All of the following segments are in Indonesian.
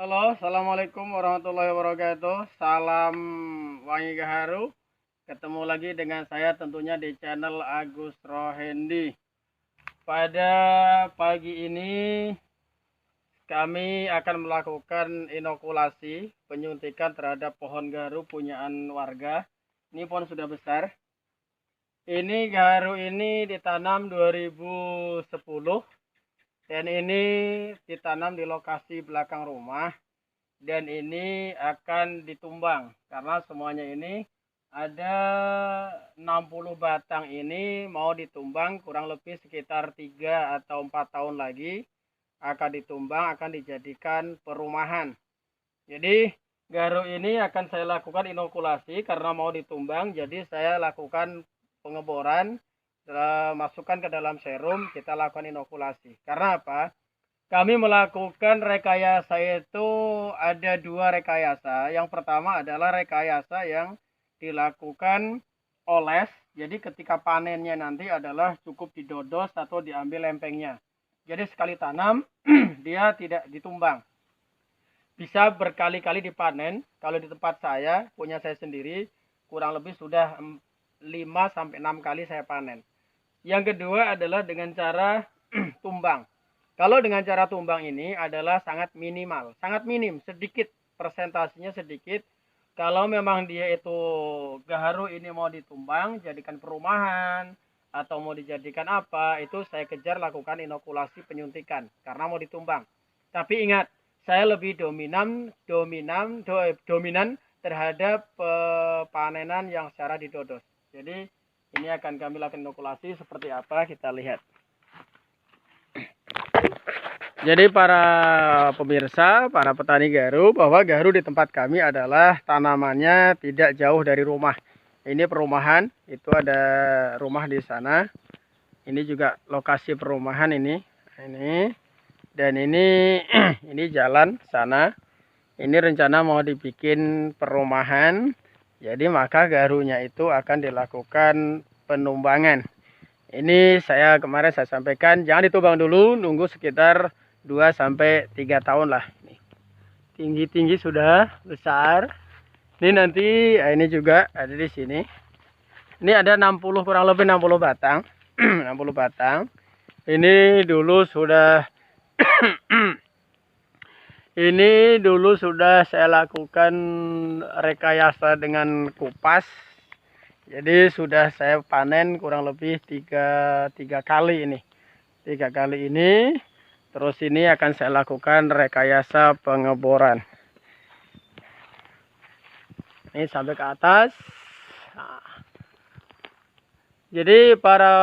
Halo, assalamualaikum warahmatullahi wabarakatuh. Salam Wangi Gaharu. Ketemu lagi dengan saya tentunya di channel Agus Rohendi. Pada pagi ini kami akan melakukan inokulasi penyuntikan terhadap pohon gaharu punyaan warga. Ini pohon sudah besar. Ini gaharu ini ditanam 2010 dan ini ditanam di lokasi belakang rumah. Dan ini akan ditumbang karena semuanya ini ada 60 batang ini mau ditumbang, kurang lebih sekitar 3 atau 4 tahun lagi akan ditumbang, akan dijadikan perumahan. Jadi gaharu ini akan saya lakukan inokulasi karena mau ditumbang, jadi saya lakukan pengeboran, masukkan ke dalam serum, kita lakukan inokulasi. Karena apa? Kami melakukan rekayasa itu ada 2 rekayasa. Yang pertama adalah rekayasa yang dilakukan oles. Jadi ketika panennya nanti adalah cukup didodos atau diambil lempengnya. Jadi sekali tanam dia tidak ditumbang. Bisa berkali-kali dipanen. Kalau di tempat saya, punya saya sendiri, kurang lebih sudah 5-6 kali saya panen. Yang kedua adalah dengan cara tumbang. Kalau dengan cara tumbang ini adalah sangat minimal, sangat minim, sedikit, persentasenya sedikit. Kalau memang dia itu gaharu ini mau ditumbang, jadikan perumahan, atau mau dijadikan apa, itu saya kejar lakukan inokulasi penyuntikan, karena mau ditumbang. Tapi ingat, saya lebih dominan terhadap panenan yang secara didodos. Jadi ini akan kami lakukan inokulasi seperti apa, kita lihat. Jadi para pemirsa, para petani gaharu, bahwa gaharu di tempat kami adalah tanamannya tidak jauh dari rumah. Ini perumahan, itu ada rumah di sana. Ini juga lokasi perumahan ini. Dan ini ini jalan sana. Ini rencana mau dibikin perumahan. Jadi maka gaharunya itu akan dilakukan penumbangan. Ini kemarin saya sampaikan jangan ditubang dulu, nunggu sekitar 2-3 tahun lah. Tinggi-tinggi sudah besar. Ini nanti ini juga ada di sini. Ini ada 60, kurang lebih 60 batang. 60 batang. Ini dulu sudah ini dulu sudah saya lakukan rekayasa dengan kupas. Jadi sudah saya panen kurang lebih tiga kali ini. 3 kali ini. Terus ini akan saya lakukan rekayasa pengeboran. Ini sampai ke atas. Nah. Jadi para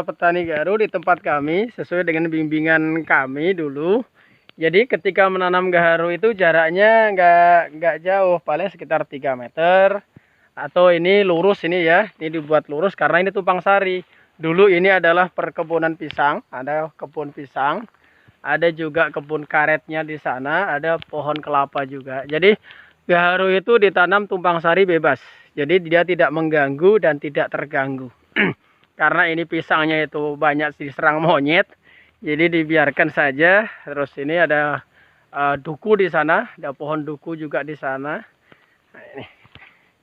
petani gaharu di tempat kami sesuai dengan bimbingan kami dulu. Jadi ketika menanam gaharu itu jaraknya nggak jauh, paling sekitar 3 meter. Atau ini lurus ini ya, ini dibuat lurus karena ini tumpang sari. Dulu ini adalah perkebunan pisang, ada kebun pisang. Ada juga kebun karetnya di sana, ada pohon kelapa juga. Jadi gaharu itu ditanam tumpang sari bebas. Jadi dia tidak mengganggu dan tidak terganggu. Karena ini pisangnya itu banyak diserang monyet. Jadi dibiarkan saja. Terus ini ada duku di sana, ada pohon duku juga di sana. Nah,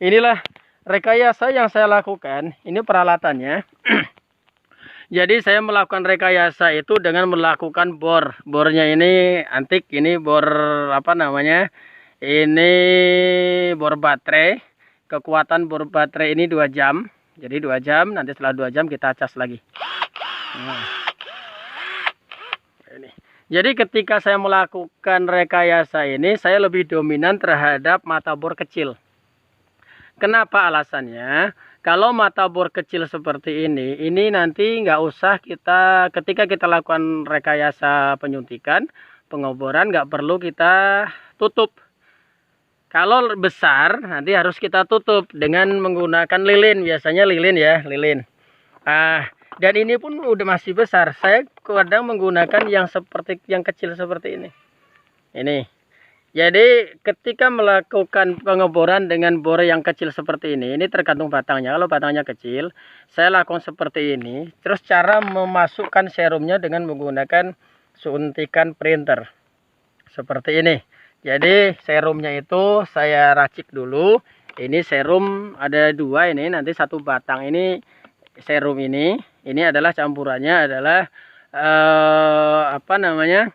inilah rekayasa yang saya lakukan. Ini peralatannya. Jadi saya melakukan rekayasa itu dengan melakukan bor. Bornya ini antik, ini bor apa namanya? Ini bor baterai. Kekuatan bor baterai ini 2 jam. Jadi 2 jam, nanti setelah 2 jam kita cas lagi. Nah. Ini. Jadi ketika saya melakukan rekayasa ini, saya lebih dominan terhadap mata bor kecil. Kenapa alasannya? Kalau mata bor kecil seperti ini nanti nggak usah ketika kita lakukan rekayasa penyuntikan, pengoboran nggak perlu kita tutup. Kalau besar nanti harus kita tutup dengan menggunakan lilin, biasanya lilin ya, lilin. Dan ini pun udah masih besar. Saya kadang menggunakan yang kecil seperti ini. Ini. Jadi ketika melakukan pengeboran dengan bor yang kecil seperti ini tergantung batangnya. Kalau batangnya kecil, saya lakukan seperti ini. Terus cara memasukkan serumnya dengan menggunakan suntikan printer. Seperti ini. Jadi serumnya itu saya racik dulu. Ini serum ada 2 ini, nanti 1 batang ini serum ini. Ini adalah campurannya adalah apa namanya?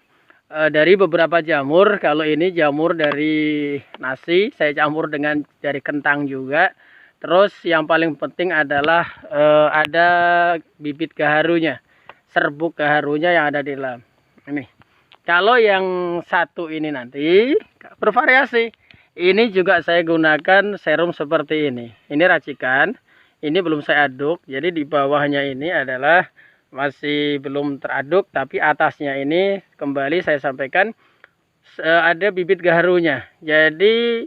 Dari beberapa jamur. Kalau ini jamur dari nasi, saya campur dengan dari kentang juga. Terus yang paling penting adalah ada bibit gaharunya, serbuk gaharunya yang ada di dalam. Ini. Kalau yang satu ini nanti bervariasi. Ini juga saya gunakan serum seperti ini. Ini racikan. Ini belum saya aduk. Jadi di bawahnya ini adalah masih belum teraduk, tapi atasnya ini kembali saya sampaikan ada bibit gaharunya. Jadi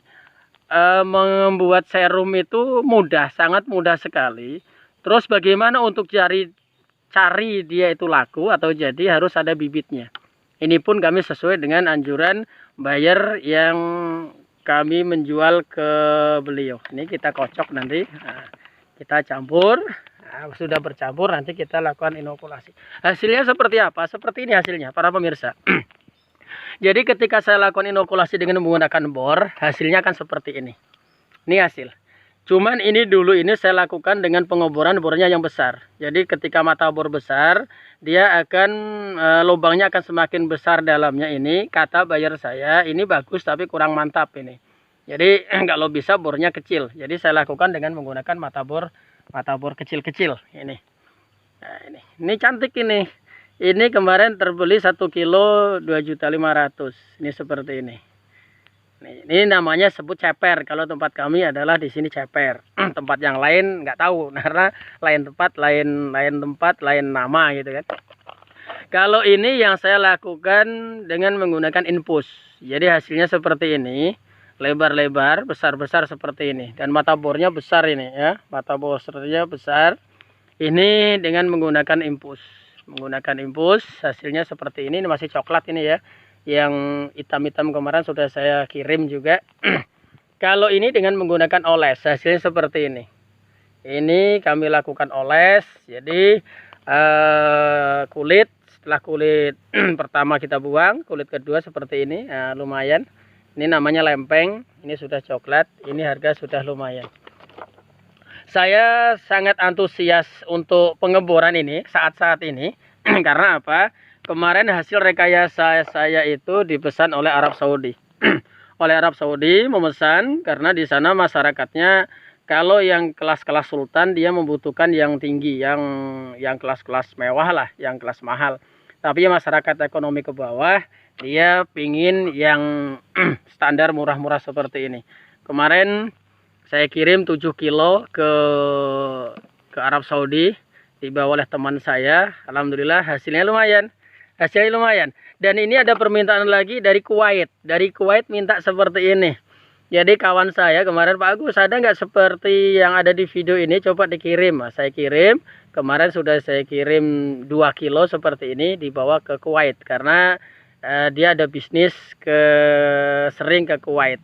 membuat serum itu mudah, sangat mudah sekali. Terus bagaimana untuk cari dia itu laku atau jadi, harus ada bibitnya. Ini pun kami sesuai dengan anjuran buyer yang kami menjual ke beliau. Ini kita kocok nanti, nah, kita campur. Nah, sudah bercampur, nanti kita lakukan inokulasi. Hasilnya seperti apa? Seperti ini hasilnya para pemirsa. Jadi ketika saya lakukan inokulasi dengan menggunakan bor, hasilnya akan seperti ini. Ini hasil. Cuman ini dulu ini saya lakukan dengan pengeboran bornya yang besar. Jadi ketika mata bor besar, dia akan lubangnya akan semakin besar dalamnya ini. Kata buyer saya, ini bagus tapi kurang mantap ini. Jadi kalau bisa bornya kecil. Jadi saya lakukan dengan menggunakan mata bor kecil-kecil ini. Nah, ini cantik ini. Ini kemarin terbeli 1 kilo 2.500.000. Ini seperti ini. Ini namanya sebut ceper. Kalau tempat kami adalah di sini ceper. Tempat yang lain nggak tahu karena lain tempat, lain nama gitu kan. Kalau ini yang saya lakukan dengan menggunakan infus. Jadi hasilnya seperti ini, lebar-lebar, besar-besar seperti ini, dan mata bornya besar ini ya. Mata bornya besar. Ini dengan menggunakan infus. Menggunakan infus hasilnya seperti ini masih coklat ini ya. Yang hitam-hitam kemarin sudah saya kirim juga. Kalau ini dengan menggunakan oles, hasilnya seperti ini. Ini kami lakukan oles. Jadi kulit, setelah kulit pertama kita buang, kulit kedua seperti ini. Nah, lumayan. Ini namanya lempeng. Ini sudah coklat. Ini harga sudah lumayan. Saya sangat antusias untuk pengeboran ini saat-saat ini. Karena apa? Kemarin hasil rekayasa saya itu dipesan oleh Arab Saudi. Oleh Arab Saudi memesan karena di sana masyarakatnya kalau yang kelas-kelas sultan dia membutuhkan yang tinggi, yang kelas-kelas mewah lah, yang kelas mahal. Tapi masyarakat ekonomi ke bawah dia pingin yang standar murah-murah seperti ini. Kemarin saya kirim 7 kilo ke Arab Saudi, dibawa oleh teman saya. Alhamdulillah hasilnya lumayan. Hasilnya lumayan. Dan ini ada permintaan lagi dari Kuwait. Dari Kuwait minta seperti ini. Jadi kawan saya kemarin, Pak Agus ada nggak seperti yang ada di video ini? Coba dikirim. Nah, saya kirim. Kemarin sudah saya kirim 2 kilo seperti ini dibawa ke Kuwait. Karena dia ada bisnis sering ke Kuwait.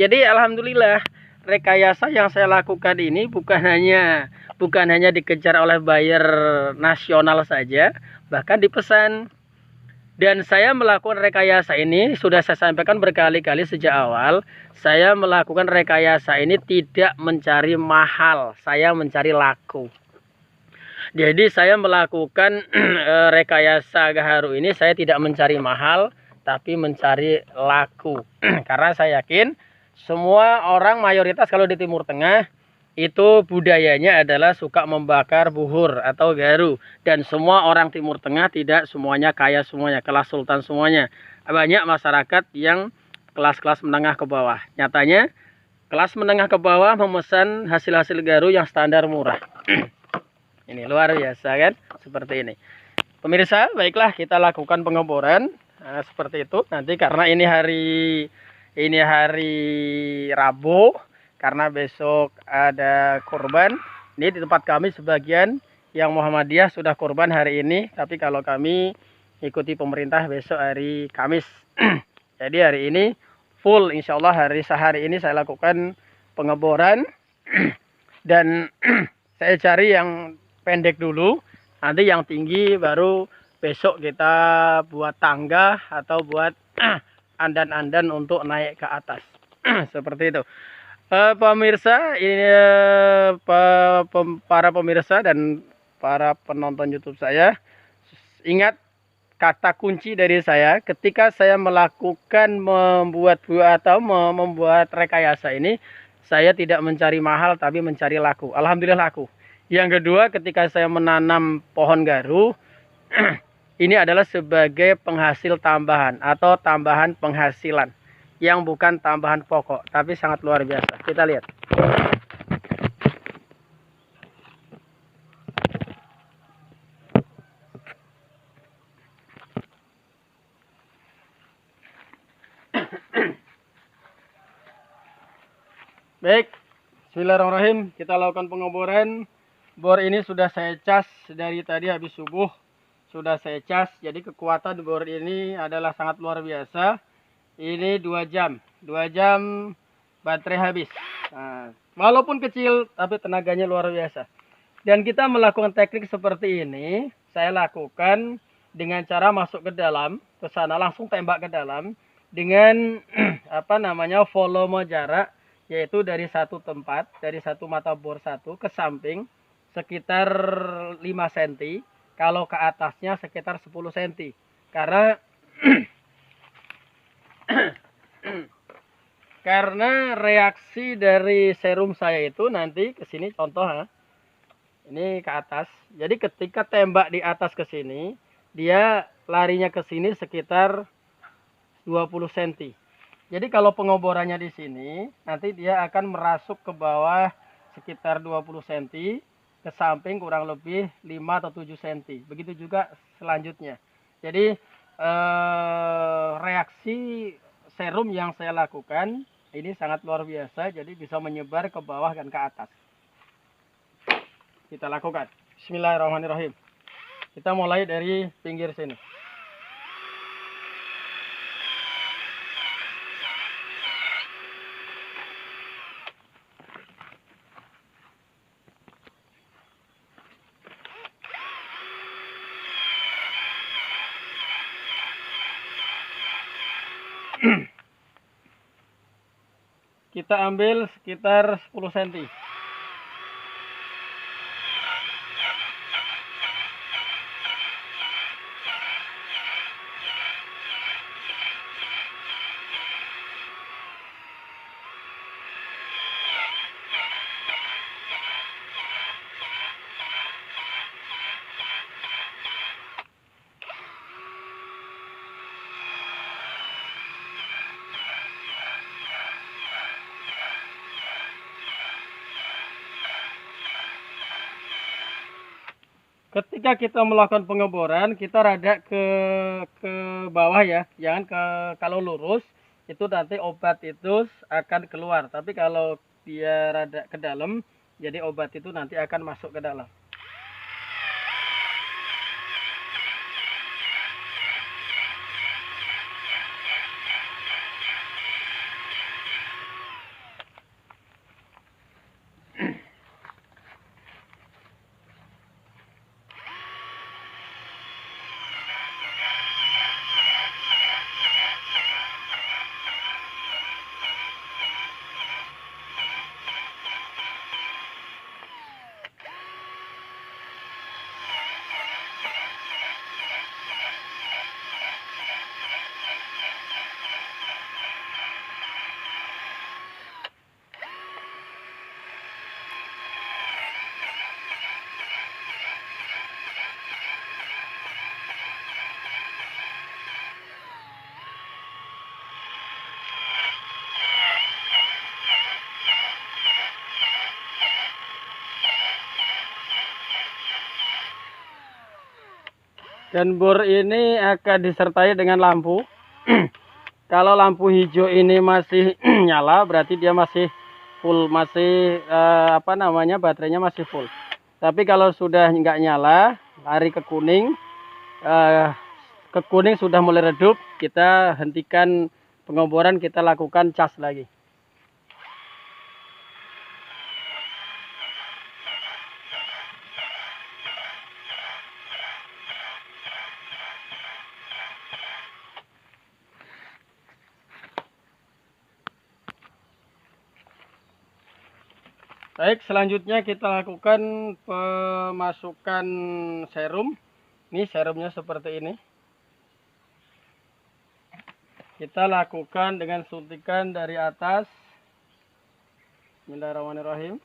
Jadi alhamdulillah rekayasa yang saya lakukan ini bukan hanya dikejar oleh buyer nasional saja, bahkan dipesan. Dan saya melakukan rekayasa ini sudah saya sampaikan berkali-kali sejak awal. Saya melakukan rekayasa ini tidak mencari mahal, saya mencari laku. Jadi saya melakukan rekayasa gaharu ini saya tidak mencari mahal, tapi mencari laku. Karena saya yakin semua orang mayoritas kalau di Timur Tengah itu budayanya adalah suka membakar buhur atau gaharu. Dan semua orang Timur Tengah tidak semuanya kaya semuanya, kelas sultan semuanya. Banyak masyarakat yang kelas-kelas menengah ke bawah. Nyatanya kelas menengah ke bawah memesan hasil-hasil gaharu yang standar murah. Ini luar biasa kan, seperti ini. Pemirsa, baiklah kita lakukan pengeboran. Nah, seperti itu. Nanti karena ini hari Rabu, karena besok ada kurban. Ini di tempat kami sebagian yang Muhammadiyah sudah kurban hari ini. Tapi kalau kami ikuti pemerintah besok hari Kamis. Jadi hari ini full, insya Allah sehari ini saya lakukan pengeboran. Dan saya cari yang pendek dulu. Nanti yang tinggi baru besok kita buat tangga atau buat andan-andan untuk naik ke atas. Seperti itu. Pemirsa, ini para pemirsa dan para penonton YouTube saya, ingat kata kunci dari saya ketika saya melakukan membuat rekayasa ini, saya tidak mencari mahal tapi mencari laku. Alhamdulillah laku. Yang kedua, ketika saya menanam pohon garu, ini adalah sebagai penghasil tambahan atau tambahan penghasilan yang bukan tambahan pokok, tapi sangat luar biasa. Kita lihat. Baik, bismillahirrahmanirrahim. Kita lakukan pengeboran. Bor ini sudah saya cas dari tadi habis subuh. Sudah saya cas, jadi kekuatan bor ini adalah sangat luar biasa. Ini 2 jam. 2 jam baterai habis. Nah, walaupun kecil, tapi tenaganya luar biasa. Dan kita melakukan teknik seperti ini, saya lakukan dengan cara masuk ke dalam, ke sana langsung tembak ke dalam dengan volume jarak, yaitu dari satu tempat, dari satu mata bor satu ke samping sekitar 5 cm, kalau ke atasnya sekitar 10 cm. Karena karena reaksi dari serum saya itu nanti ke sini, contoh ya, ini ke atas. Jadi ketika tembak di atas ke sini, dia larinya ke sini sekitar 20 cm. Jadi kalau pengoborannya di sini, nanti dia akan merasuk ke bawah sekitar 20 cm, ke samping kurang lebih 5 atau 7 cm. Begitu juga selanjutnya. Jadi reaksi serum yang saya lakukan ini sangat luar biasa, jadi bisa menyebar ke bawah dan ke atas. Kita lakukan. Bismillahirrahmanirrahim. Kita mulai dari pinggir sini. Kita ambil sekitar 10 cm. Ketika kita melakukan pengeboran, kita rada ke bawah ya, jangan kalau lurus itu nanti obat itu akan keluar. Tapi kalau dia rada ke dalam, jadi obat itu nanti akan masuk ke dalam. Dan bor ini akan disertai dengan lampu. Kalau lampu hijau ini masih nyala, berarti dia masih full, masih baterainya masih full. Tapi kalau sudah nggak nyala, lari ke kuning, sudah mulai redup, kita hentikan pengoboran, kita lakukan cas lagi. Baik, selanjutnya kita lakukan pemasukan serum. Ini serumnya seperti ini. Kita lakukan dengan suntikan dari atas. Bismillahirrahmanirrahim.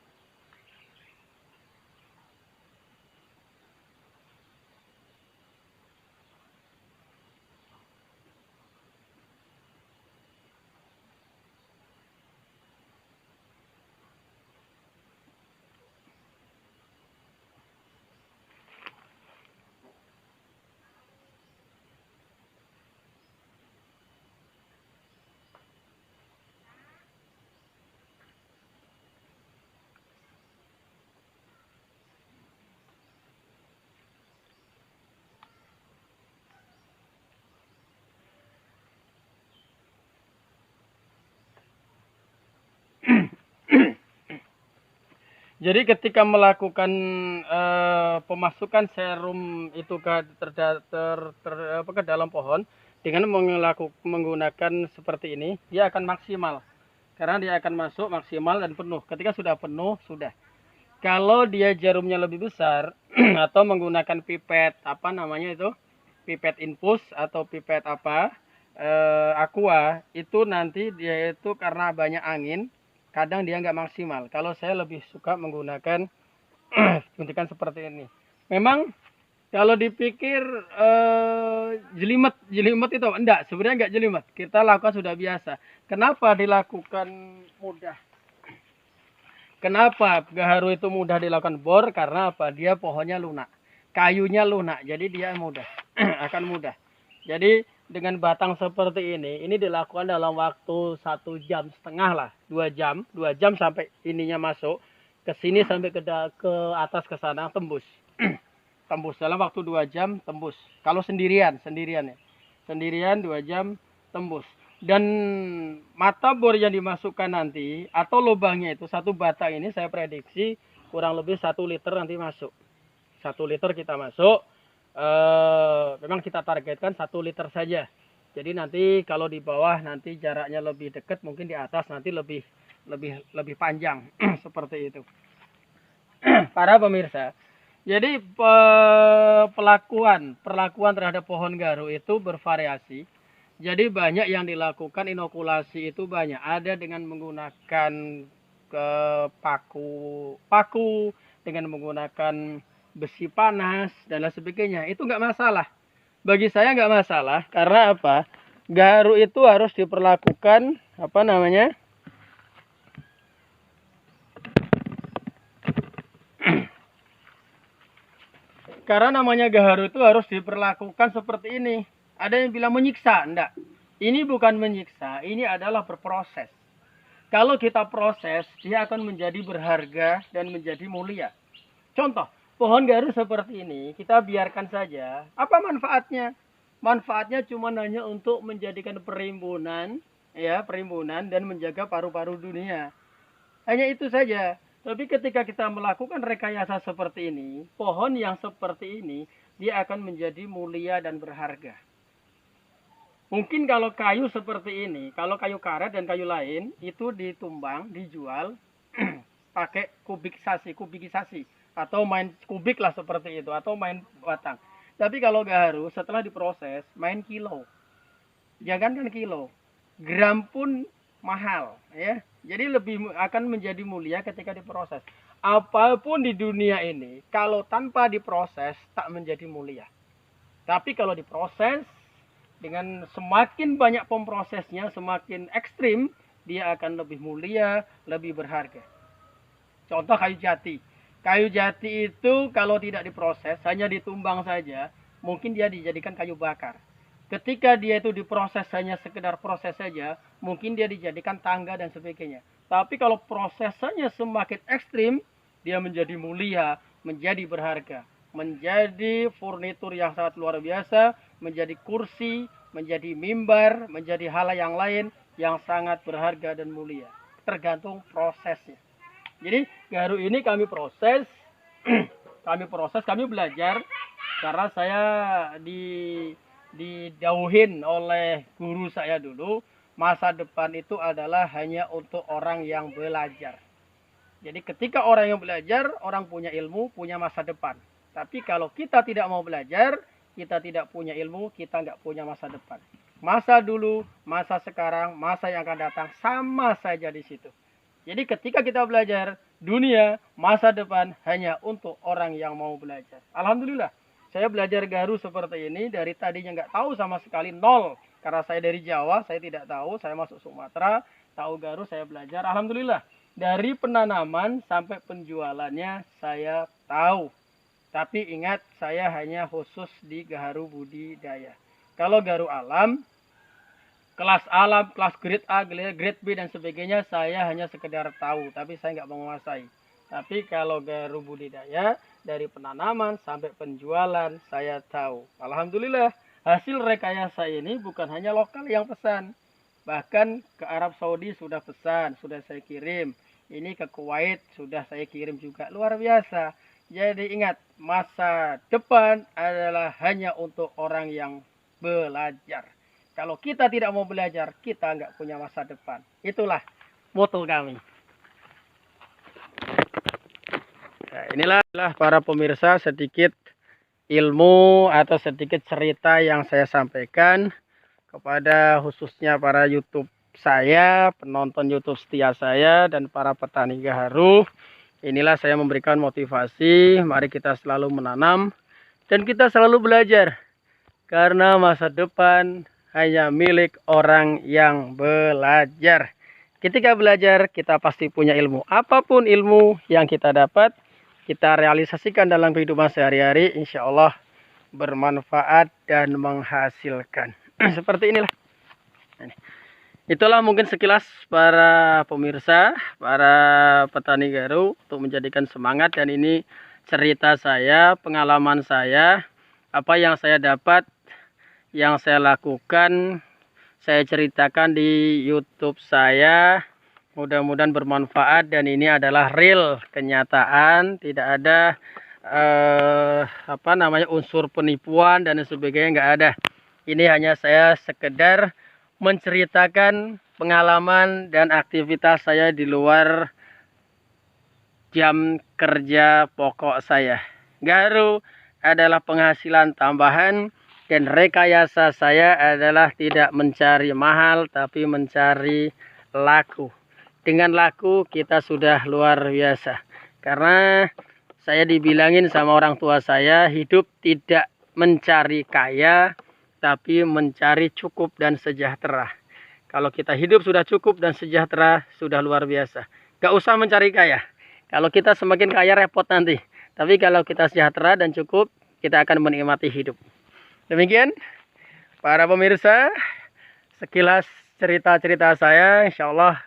Jadi ketika melakukan pemasukan serum itu ke dalam pohon dengan menggunakan seperti ini, dia akan maksimal. Karena dia akan masuk maksimal dan penuh. Ketika sudah penuh, sudah. Kalau dia jarumnya lebih besar atau menggunakan pipet apa namanya itu? Pipet infus atau pipet apa? Aqua, itu nanti dia itu karena banyak angin, kadang dia nggak maksimal. Kalau saya lebih suka menggunakan suntikan seperti ini. Memang kalau dipikir jelimet itu enggak, sebenarnya enggak jelimet. Kita lakukan sudah biasa. Kenapa dilakukan mudah? Kenapa gaharu itu mudah dilakukan bor? Karena apa? Dia pohonnya lunak, kayunya lunak, jadi dia mudah akan mudah. Jadi dengan batang seperti ini dilakukan dalam waktu 1,5 jam lah, 2 jam sampai ininya masuk ke sini sampai ke atas ke sana tembus. Tembus dalam waktu 2 jam tembus. Kalau sendirian ya. Sendirian 2 jam tembus. Dan mata bor yang dimasukkan nanti atau lubangnya itu satu batang ini saya prediksi kurang lebih 1 liter nanti masuk. 1 liter kita masuk. Memang kita targetkan 1 liter saja. Jadi nanti kalau di bawah nanti jaraknya lebih dekat, mungkin di atas nanti lebih panjang seperti itu. Para pemirsa, jadi perlakuan terhadap pohon garu itu bervariasi. Jadi banyak yang dilakukan inokulasi itu banyak. Ada dengan menggunakan paku dengan menggunakan besi panas dan lain sebagainya, itu nggak masalah. Bagi saya nggak masalah karena apa? Garu itu harus diperlakukan apa namanya? Karena namanya gaharu itu harus diperlakukan seperti ini. Ada yang bilang menyiksa, enggak. Ini bukan menyiksa, ini adalah berproses. Kalau kita proses, dia akan menjadi berharga dan menjadi mulia. Contoh, pohon garu seperti ini, kita biarkan saja. Apa manfaatnya? Manfaatnya cuma hanya untuk menjadikan perimbunan, ya, perimbunan dan menjaga paru-paru dunia. Hanya itu saja. Tapi ketika kita melakukan rekayasa seperti ini, pohon yang seperti ini, dia akan menjadi mulia dan berharga. Mungkin kalau kayu seperti ini, kalau kayu karet dan kayu lain, itu ditumbang, dijual, pakai kubikisasi, atau main kubik lah seperti itu, atau main batang. Tapi kalau gaharu, setelah diproses, main kilo. Jangankan kilo, gram pun mahal, ya. Jadi lebih akan menjadi mulia ketika diproses. Apapun di dunia ini, kalau tanpa diproses, tak menjadi mulia. Tapi kalau diproses, dengan semakin banyak pemprosesnya, semakin ekstrim, dia akan lebih mulia, lebih berharga. Contoh kayu jati. Kayu jati itu kalau tidak diproses, hanya ditumbang saja, mungkin dia dijadikan kayu bakar. Ketika dia itu diproses hanya sekedar proses saja, mungkin dia dijadikan tangga dan sebagainya. Tapi kalau prosesnya semakin ekstrim, dia menjadi mulia, menjadi berharga, menjadi furnitur yang sangat luar biasa, menjadi kursi, menjadi mimbar, menjadi hal yang lain yang sangat berharga dan mulia. Tergantung prosesnya. Jadi garu ini kami proses, kami belajar karena saya didauhin oleh guru saya dulu, masa depan itu adalah hanya untuk orang yang belajar. Jadi ketika orang yang belajar, orang punya ilmu, punya masa depan. Tapi kalau kita tidak mau belajar, kita tidak punya ilmu, kita nggak punya masa depan. Masa dulu, masa sekarang, masa yang akan datang, sama saja di situ. Jadi ketika kita belajar, dunia, masa depan hanya untuk orang yang mau belajar. Alhamdulillah, saya belajar Garu seperti ini, dari tadinya nggak tahu sama sekali, nol. Karena saya dari Jawa, saya tidak tahu, saya masuk Sumatera, tahu Garu, saya belajar. Alhamdulillah, dari penanaman sampai penjualannya saya tahu. Tapi ingat, saya hanya khusus di Gaharu budidaya. Kalau Gaharu alam, kelas grade A, grade B dan sebagainya, saya hanya sekedar tahu, tapi saya nggak menguasai. Tapi kalau Gaharu budidaya, dari penanaman sampai penjualan, saya tahu. Alhamdulillah, hasil rekayasa ini bukan hanya lokal yang pesan. Bahkan ke Arab Saudi sudah pesan, sudah saya kirim. Ini ke Kuwait sudah saya kirim juga. Luar biasa. Jadi ingat, masa depan adalah hanya untuk orang yang belajar. Kalau kita tidak mau belajar, kita nggak punya masa depan. Itulah moto kami. Nah, inilah para pemirsa sedikit ilmu atau sedikit cerita yang saya sampaikan kepada khususnya para YouTube saya, penonton YouTube setia saya, dan para petani Gaharu. Inilah saya memberikan motivasi, mari kita selalu menanam dan kita selalu belajar. Karena masa depan hanya milik orang yang belajar. Ketika belajar, kita pasti punya ilmu. Apapun ilmu yang kita dapat, kita realisasikan dalam kehidupan sehari-hari, insya Allah bermanfaat dan menghasilkan. Seperti inilah. Itulah mungkin sekilas para pemirsa, para petani Gaharu, untuk menjadikan semangat. Dan ini cerita saya, pengalaman saya, apa yang saya dapat, yang saya lakukan, saya ceritakan di YouTube saya. Mudah-mudahan bermanfaat, dan ini adalah real kenyataan, tidak ada unsur penipuan dan sebagainya, nggak ada. Ini hanya saya sekedar menceritakan pengalaman dan aktivitas saya di luar jam kerja pokok saya. Gaharu adalah penghasilan tambahan, dan rekayasa saya adalah tidak mencari mahal tapi mencari laku. Dengan laku kita sudah luar biasa. Karena saya dibilangin sama orang tua saya, hidup tidak mencari kaya tapi mencari cukup dan sejahtera. Kalau kita hidup sudah cukup dan sejahtera, sudah luar biasa. Gak usah mencari kaya. Kalau kita semakin kaya repot nanti. Tapi kalau kita sejahtera dan cukup, kita akan menikmati hidup. Demikian para pemirsa, sekilas cerita-cerita saya. Insya Allah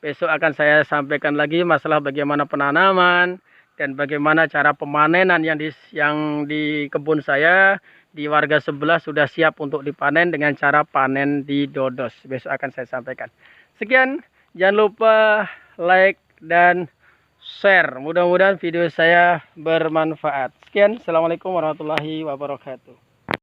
besok akan saya sampaikan lagi masalah bagaimana penanaman dan bagaimana cara pemanenan yang di kebun saya. Di warga sebelah sudah siap untuk dipanen dengan cara panen di dodos. Besok akan saya sampaikan. Sekian, jangan lupa like dan share. Mudah-mudahan video saya bermanfaat. Sekian, assalamualaikum warahmatullahi wabarakatuh.